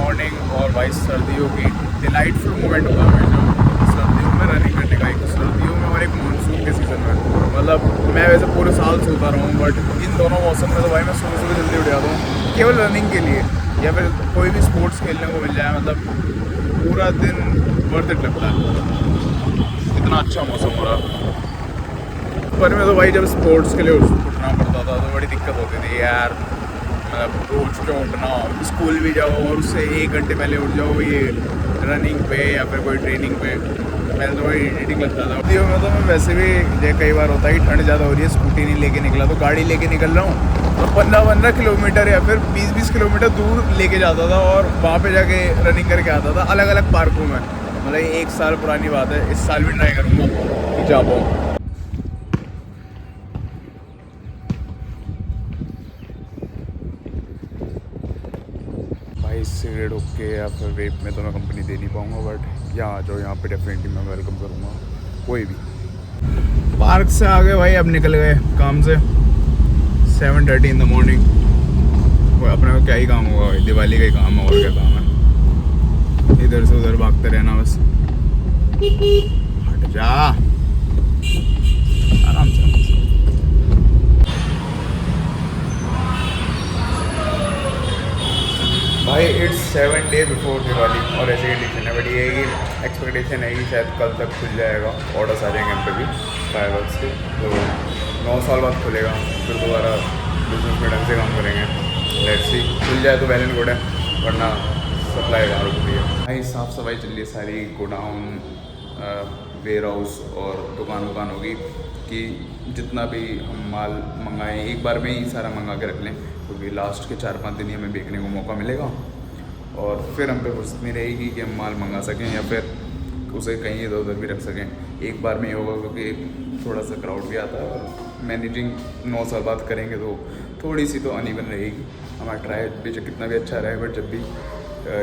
Morning और भाई सर्दियों की डिलाइटफुल मोमेंट होता है हमेशा सर्दियों में रनिंग करने का, एक सर्दियों में और एक मानसून के सीज़न में। मतलब मैं वैसे पूरे साल सोता रहा हूँ, बट इन दोनों मौसम में तो भाई मैं सुबह सुबह जल्दी उठ जाता हूँ केवल रनिंग के लिए, या फिर कोई भी स्पोर्ट्स खेलने को मिल जाए। मतलब पूरा दिन वर्थ इट लगता है, इतना अच्छा मौसम हो रहा। पर में तो भाई जब स्पोर्ट्स के लिए उठना पड़ता था तो बड़ी दिक्कत होती थी यार। मतलब रोज क्यों उठना, स्कूल भी जाओ और उससे 1 घंटे पहले उठ जाओ ये रनिंग पे या फिर कोई ट्रेनिंग पे। पहले तो बड़ी इरिटेटिंग लगता था। सर्दियों में तो मैं वैसे भी ये कई बार होता है कि ठंड ज़्यादा हो रही है, स्कूटी नहीं लेके निकला तो गाड़ी लेके निकल रहा हूँ तो 15-15 किलोमीटर या फिर 20-20 किलोमीटर दूर लेके जाता था और वहाँ पे जाके रनिंग करके आता था अलग अलग पार्कों में। मतलब 1 साल पुरानी बात है, इस साल भी ट्राई करूँगा कि जा पाऊँ। भाई सिगरेट हुक्के या फिर वेप में तो मैं कंपनी दे नहीं पाऊँगा, बट यहाँ आ जाओ, यहाँ पे डेफिनेटली मैं वेलकम करूँगा कोई भी। पार्क से आगे भाई अब निकल गए काम से 7:30 इन द मॉर्निंग। वो अपने को क्या ही काम होगा, दिवाली का ही काम है, और क्या काम है, इधर से उधर भागते रहना बस। हट जा आराम से। भाई इट्स 7 डे बिफोर दिवाली और ऐसे कंडीशन है, बट ये है कि एक्सपेक्टेशन है कि शायद कल तक खुल जाएगा, ऑर्डर्स आ जाएंगे हम पे भी फायरवर्क्स के, तो 9 साल बाद खुलेगा, फिर दोबारा बिजनेस में ढंग से काम करेंगे। लेट्स सी, खुल जाए तो वेल एंड गुड है, वरना सप्लाई वहाँ रुक रही है। भाई साफ़ सफाई चल रही है सारी, गोडाउन, वेयर हाउस और दुकान होगी कि जितना भी हम माल मंगाएं एक बार में ही सारा मंगा के रख लें, क्योंकि लास्ट के 4-5 दिन ही हमें बेचने को मौका मिलेगा और फिर हम पे फुर्सत नहीं रहेगी कि हम माल मंगा सकें या फिर उसे कहीं इधर उधर भी रख सकें। एक बार में ही होगा क्योंकि थोड़ा सा क्राउड भी आता है और मैनेजिंग 9 साल बाद करेंगे तो थोड़ी सी तो अनइवन रहेगी। हमारा ट्राई बेशक कितना भी अच्छा रहे, बट जब भी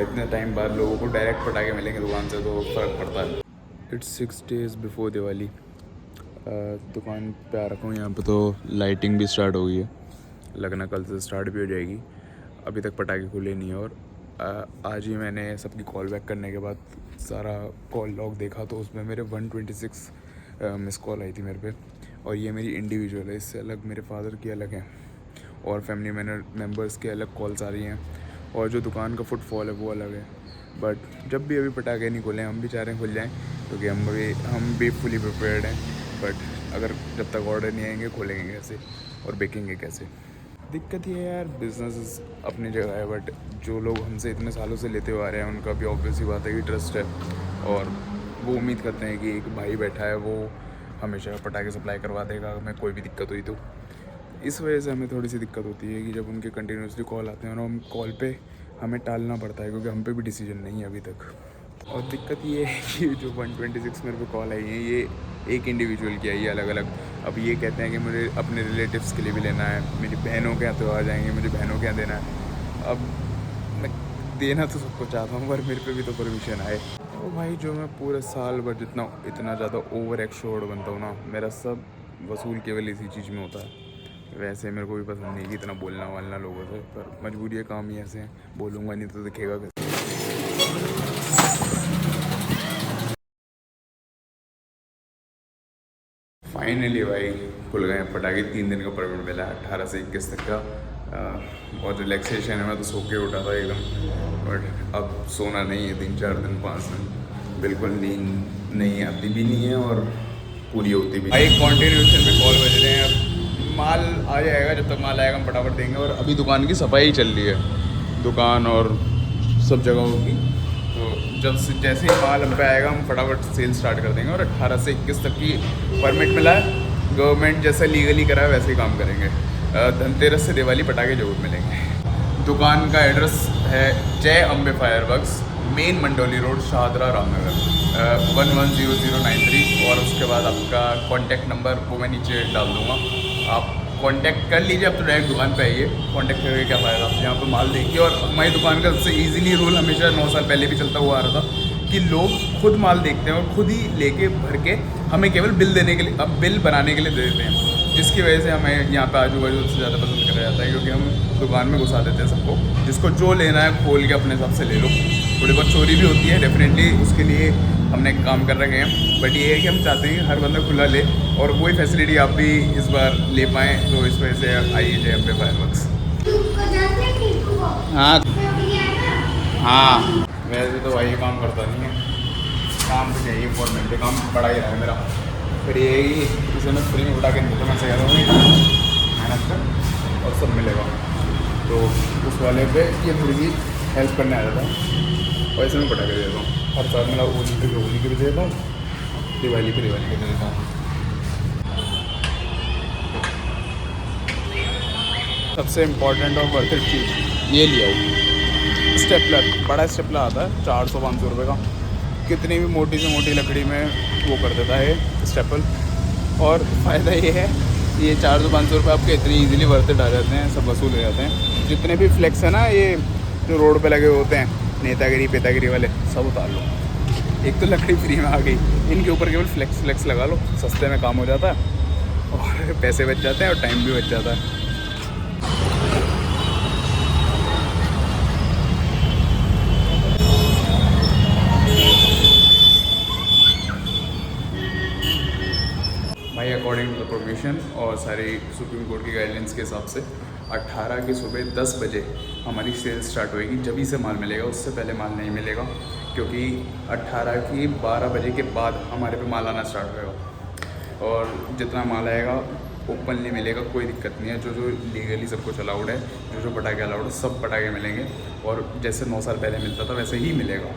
इतने टाइम बाद लोगों को डायरेक्ट पटाखे मिलेंगे दुकान से तो फ़र्क पड़ता है। It's 6 days before Diwali. दुकान पे आ रखा हूँ, यहाँ पे तो लाइटिंग भी स्टार्ट हो गई है, लगना कल से स्टार्ट भी हो जाएगी। अभी तक पटाखे खुले नहीं है और आज ही मैंने सबकी कॉल बैक करने के बाद सारा कॉल लॉग देखा तो उसमें मेरे 126 मिस कॉल आई थी मेरे पे, और ये मेरी इंडिविजुअल है, इससे अलग मेरे फादर की अलग है और फैमिली मेम्बर्स के अलग कॉल्स आ रही हैं, और जो दुकान का फुटफॉल है वो अलग है। बट जब भी अभी पटाखे नहीं खुले, हम भी चाह रहे हैं खुल जाएँ क्योंकि हम भी फुली प्रिपेयर्ड हैं, बट अगर जब तक ऑर्डर नहीं आएंगे खोलेंगे कैसे और बेचेंगे कैसे। दिक्कत ये है यार, बिजनेस अपनी जगह है, बट जो लोग हमसे इतने सालों से लेते हुए आ रहे हैं उनका भी ऑब्वियस ही बात है कि ट्रस्ट है, और वो उम्मीद करते हैं कि एक भाई बैठा है वो हमेशा पटाखे सप्लाई करवा देगा हमें कोई भी दिक्कत हुई तो। इस वजह से हमें थोड़ी सी दिक्कत होती है कि जब उनके कंटिन्यूसली कॉल आते हैं और हम कॉल पे हमें टालना पड़ता है क्योंकि हम पे भी डिसीजन नहीं है अभी तक। और दिक्कत ये है कि जो 126 मेरे को कॉल आई है ये एक इंडिविजुअल की आई है अलग अलग। अब ये कहते हैं कि मुझे अपने रिलेटिव्स के लिए भी लेना है, मेरी बहनों के यहाँ तो आ जाएंगे, मुझे बहनों के यहाँ देना है। अब मैं देना तो सबको चाहता हूँ पर मेरे पे भी तो परमिशन आए। तो भाई जो मैं पूरे साल भर इतना ज़्यादा ओवर एक्सट्रोवर्ट बनता हूँ ना, मेरा सब वसूल केवल इसी चीज़ में होता है। वैसे मेरे को भी पसंद नहीं कि इतना बोलना वालना लोगों से, पर मजबूरी है, काम ही ऐसे हैं, बोलूँगा नहीं तो दिखेगा कैसे। फाइनली भाई खुल गए पटाखे, 3 दिन का परमिट मिला है 18 से 21 तक का। बहुत रिलैक्सेशन है, मैं तो सो के उठा था एकदम, बट अब सोना नहीं है 3-4 दिन 5 दिन, बिल्कुल नींद नहीं आती भी नहीं है और पूरी होती भी भाई। कॉन्टिन्यूशन में कॉल बज रहे हैं, अब माल आ जाएगा, जब तक माल आएगा हम फटाफट देंगे। और अभी दुकान की सफाई चल रही है, दुकान और सब जगहों की, तो जैसे ही माल हम पे आएगा हम फटाफट सेल स्टार्ट कर देंगे। और 18 से 21 तक की परमिट मिला है, गवर्नमेंट जैसे लीगली करा है वैसे ही काम करेंगे। धनतेरस से दिवाली पटाखे जरूर मिलेंगे। दुकान का एड्रेस है जय Ambe fireworks, main Mandoli road, Shahdara, Ramnagar, 110093। और उसके बाद आपका कॉन्टैक्ट नंबर वो मैं नीचे डाल दूँगा, आप कांटेक्ट कर लीजिए। अब तो डायरेक्ट दुकान पे आइए, कांटेक्ट करके क्या फ़ायदा, आप यहाँ पे माल देखिए। और हमारी दुकान का सबसे इजीली रूल हमेशा 9 साल पहले भी चलता हुआ आ रहा था कि लोग खुद माल देखते हैं और खुद ही लेके भर के हमें केवल बिल देने के लिए, अब बिल बनाने के लिए दे देते हैं। जिसकी वजह से हमें यहाँ पे आजू बाजू से ज़्यादा पसंद करा जाता है, क्योंकि हम दुकान में घुसा देते हैं सबको, जिसको जो लेना है खोल के अपने हिसाब से ले लो। थोड़ी बहुत चोरी भी होती है डेफिनेटली, उसके लिए हमने एक काम कर रखे हैं, बट ये है कि हम चाहते हैं कि हर बंदा खुला ले और वही फैसिलिटी आप भी इस बार ले पाएँ। तो इस वजह से आइए जे पे फायरवर्क्स। हाँ हाँ, वैसे तो भाई काम करता नहीं है, काम तो चाहिए फॉर्मेलिटी, काम बड़ा ही रहा है मेरा। फिर यही इसे मैं फ्री में उठा के नहीं, तो मैं कह रहा हूँ मेहनत कर और सब मिलेगा। तो उस वाले पे ये थोड़ी सी हेल्प करने आ जाता है, और ऐसे में पटा के देता हूँ। हर साल मेरा होली के भी देता हूँ, दिवाली के दे देता हूँ। सबसे इम्पॉर्टेंट और वर्थ इट चीज़ ये लिया हो, स्टेपलर। बड़ा स्टेपलर आता है 400-500 रुपये का, कितनी भी मोटी से मोटी लकड़ी में वो कर देता है स्टेपल। और फ़ायदा ये है, ये 400-500 रुपये आपके इतनी इजीली वर्थ इट आ जाते हैं, सब वसूल हो जाते हैं। जितने भी फ्लेक्स है ना, ये जो रोड पे लगे होते हैं नेतागिरी पेतागिरी वाले, सब उतार लो। एक तो लकड़ी फ्री में आ गई, इनके ऊपर केवल फ्लेक्स लगा लो, सस्ते में काम हो जाता है और पैसे बच जाते हैं और टाइम भी बच जाता है। भाई अकॉर्डिंग टू द प्रोविजन और सारी सुप्रीम कोर्ट की गाइडलाइंस के हिसाब से 18 की सुबह 10 बजे हमारी सेल स्टार्ट होएगी, जब ही से माल मिलेगा, उससे पहले माल नहीं मिलेगा। क्योंकि 18 की 12 बजे के बाद हमारे पे माल आना स्टार्ट होएगा, और जितना माल आएगा ओपनली मिलेगा, कोई दिक्कत नहीं है। जो जो लीगली सब कुछ अलाउड है, जो जो पटाखे अलाउड है, सब पटाखे मिलेंगे, और जैसे 9 साल पहले मिलता था वैसे ही मिलेगा।